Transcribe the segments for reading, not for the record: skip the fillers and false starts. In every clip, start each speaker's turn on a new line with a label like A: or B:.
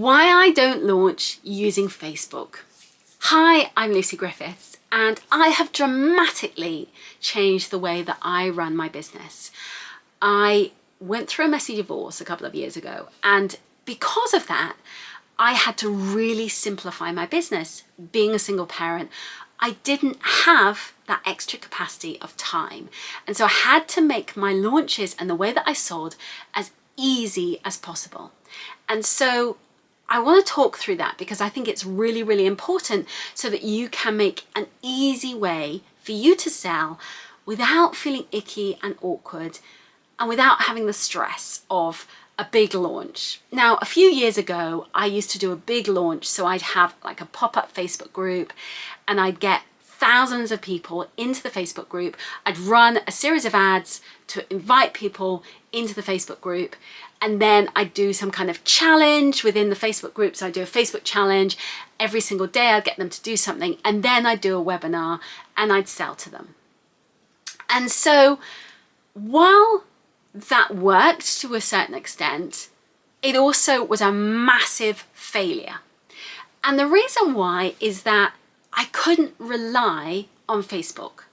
A: Why I don't launch using Facebook. Hi, I'm Lucy Griffiths, and I have dramatically changed the way that I run my business. I went through a messy divorce a couple of years ago, and because of that, I had to really simplify my business. Being a single parent, I didn't have that extra capacity of time. And so I had to make my launches and the way that I sold as easy as possible. And so I want to talk through that because I think it's really, really important so that you can make an easy way for you to sell without feeling icky and awkward and without having the stress of a big launch. Now, a few years ago, I used to do a big launch. So I'd have like a pop-up Facebook group and I'd get thousands of people into the Facebook group. I'd run a series of ads to invite people into the Facebook group. And then I'd do some kind of challenge within the Facebook group. So I'd do a Facebook challenge every single day. I'd get them to do something. And then I'd do a webinar and I'd sell to them. And so while that worked to a certain extent, it also was a massive failure. And the reason why is that I couldn't rely on Facebook.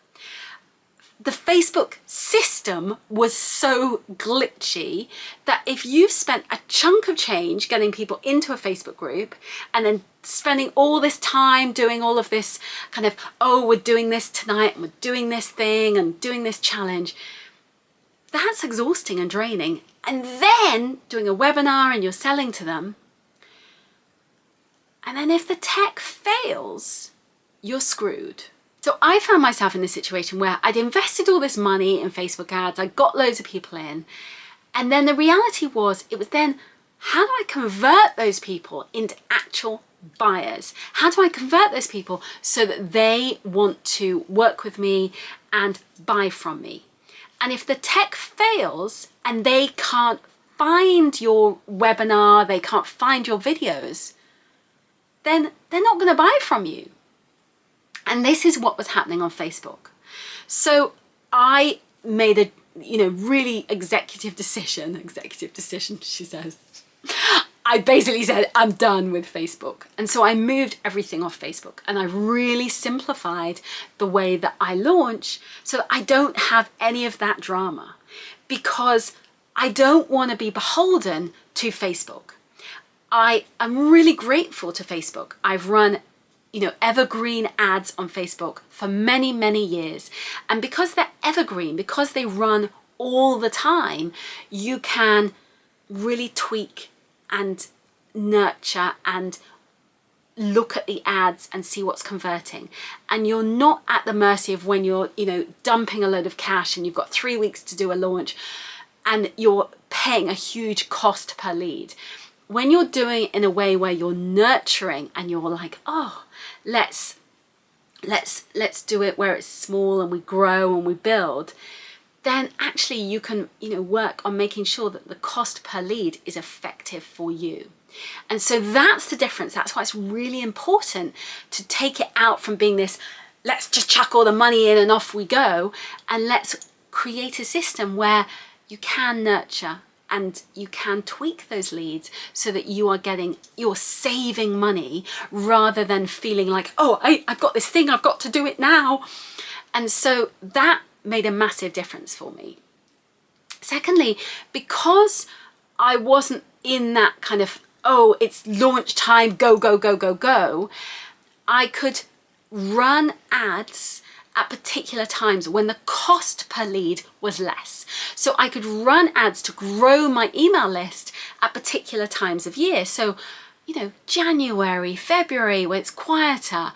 A: The Facebook system was so glitchy that if you've spent a chunk of change getting people into a Facebook group and then spending all this time doing all of this kind of, oh, we're doing this tonight and we're doing this thing and doing this challenge, that's exhausting and draining. And then doing a webinar and you're selling to them. And then if the tech fails, you're screwed. So I found myself in this situation where I'd invested all this money in Facebook ads, I got loads of people in, and then the reality was, it was then, how do I convert those people into actual buyers? How do I convert those people so that they want to work with me and buy from me? And if the tech fails and they can't find your webinar, they can't find your videos, then they're not going to buy from you. And this is what was happening on Facebook. So I made a, really executive decision, she says. I basically said, I'm done with Facebook. And so I moved everything off Facebook and I really simplified the way that I launch so that I don't have any of that drama, because I don't want to be beholden to Facebook. I am really grateful to Facebook. I've run evergreen ads on Facebook for many, many years. And because they're evergreen, because they run all the time, you can really tweak and nurture and look at the ads and see what's converting. And you're not at the mercy of when you're, dumping a load of cash and you've got 3 weeks to do a launch and you're paying a huge cost per lead. When you're doing it in a way where you're nurturing and you're like, oh, let's do it where it's small and we grow and we build, then actually you can, work on making sure that the cost per lead is effective for you. And so that's the difference. That's why it's really important to take it out from being this, let's just chuck all the money in and off we go, and let's create a system where you can nurture and you can tweak those leads so that you're saving money rather than feeling like, oh, I've got this thing, I've got to do it now. And so that made a massive difference for me. Secondly, because I wasn't in that kind of, oh, it's launch time, go, go, go, go, go, I could run ads at particular times when the cost per lead was less. So I could run ads to grow my email list at particular times of year. So, January, February, when it's quieter,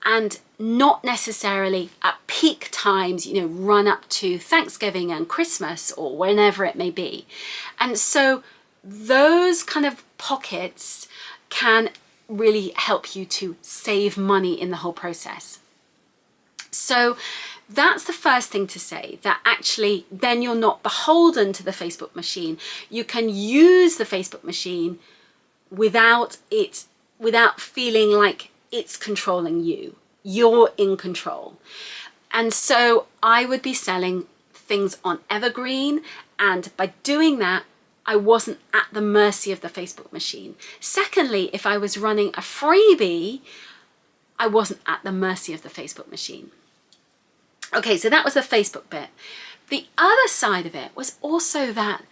A: and not necessarily at peak times, run up to Thanksgiving and Christmas or whenever it may be. And so those kind of pockets can really help you to save money in the whole process. So that's the first thing to say, that actually then you're not beholden to the Facebook machine. You can use the Facebook machine without feeling like it's controlling you. You're in control. And so I would be selling things on evergreen, and by doing that, I wasn't at the mercy of the Facebook machine. Secondly, if I was running a freebie, I wasn't at the mercy of the Facebook machine. Okay, so that was the Facebook bit. The other side of it was also that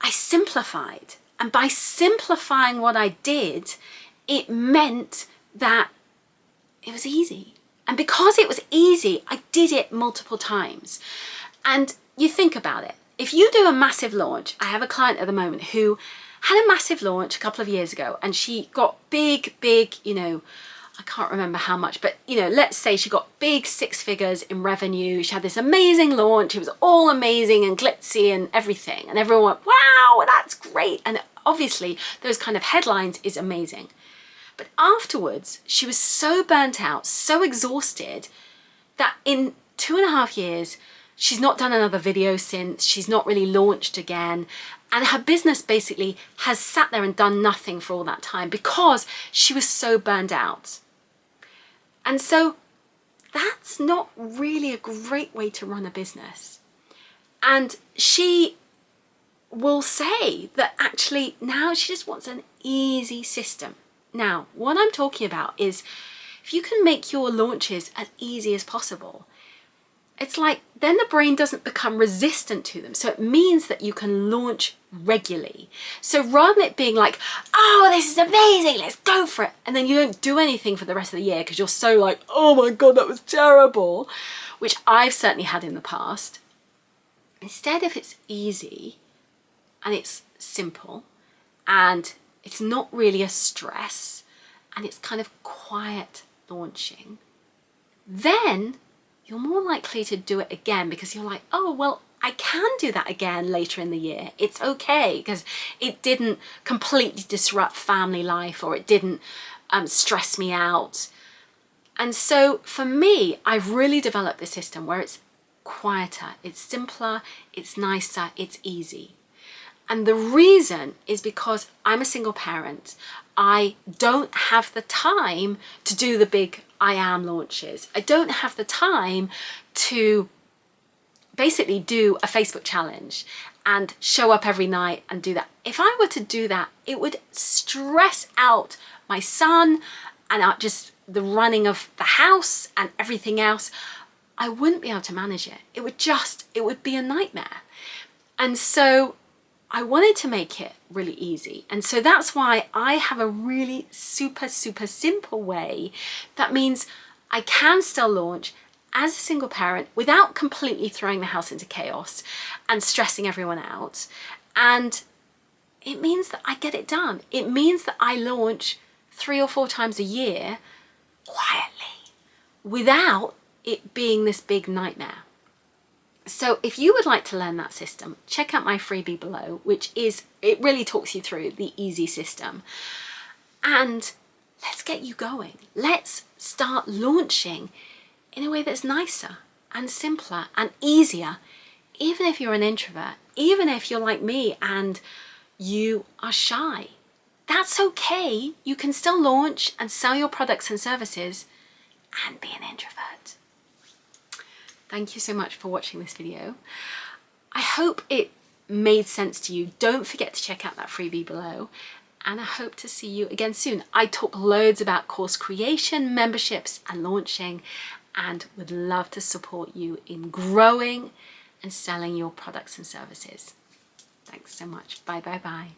A: I simplified. And by simplifying what I did, it meant that it was easy. And because it was easy, I did it multiple times. And you think about it. If you do a massive launch, I have a client at the moment who had a massive launch a couple of years ago, and she got big, I can't remember how much, but let's say she got big 6 figures in revenue. She had this amazing launch. It was all amazing and glitzy and everything. And everyone went, wow, that's great. And obviously those kind of headlines is amazing. But afterwards, she was so burnt out, so exhausted that in 2.5 years, she's not done another video since. She's not really launched again. And her business basically has sat there and done nothing for all that time because she was so burned out. And so that's not really a great way to run a business. And she will say that actually now she just wants an easy system. Now, what I'm talking about is if you can make your launches as easy as possible, it's like then the brain doesn't become resistant to them. So it means that you can launch regularly. So rather than it being like, oh, this is amazing, let's go for it. And then you don't do anything for the rest of the year because you're so like, oh my God, that was terrible, which I've certainly had in the past. Instead, if it's easy and it's simple and it's not really a stress and it's kind of quiet launching, then you're more likely to do it again because you're like, oh, well, I can do that again later in the year. It's okay because it didn't completely disrupt family life or it didn't stress me out. And so for me, I've really developed this system where it's quieter, it's simpler, it's nicer, it's easy. And the reason is because I'm a single parent. I don't have the time to do the big I am launches. I don't have the time to basically do a Facebook challenge and show up every night and do that. If I were to do that, it would stress out my son and just the running of the house and everything else. I wouldn't be able to manage it. It would be a nightmare. And so I wanted to make it really easy. And so that's why I have a really super, super simple way. That means I can still launch as a single parent without completely throwing the house into chaos and stressing everyone out. And it means that I get it done. It means that I launch 3 or 4 times a year quietly without it being this big nightmare. So if you would like to learn that system, check out my freebie below, it really talks you through the easy system. And let's get you going. Let's start launching in a way that's nicer and simpler and easier, even if you're an introvert, even if you're like me and you are shy. That's okay. You can still launch and sell your products and services and be an introvert. Thank you so much for watching this video. I hope it made sense to you. Don't forget to check out that freebie below, and I hope to see you again soon. I talk loads about course creation, memberships and launching, and would love to support you in growing and selling your products and services. Thanks so much. Bye, bye, bye.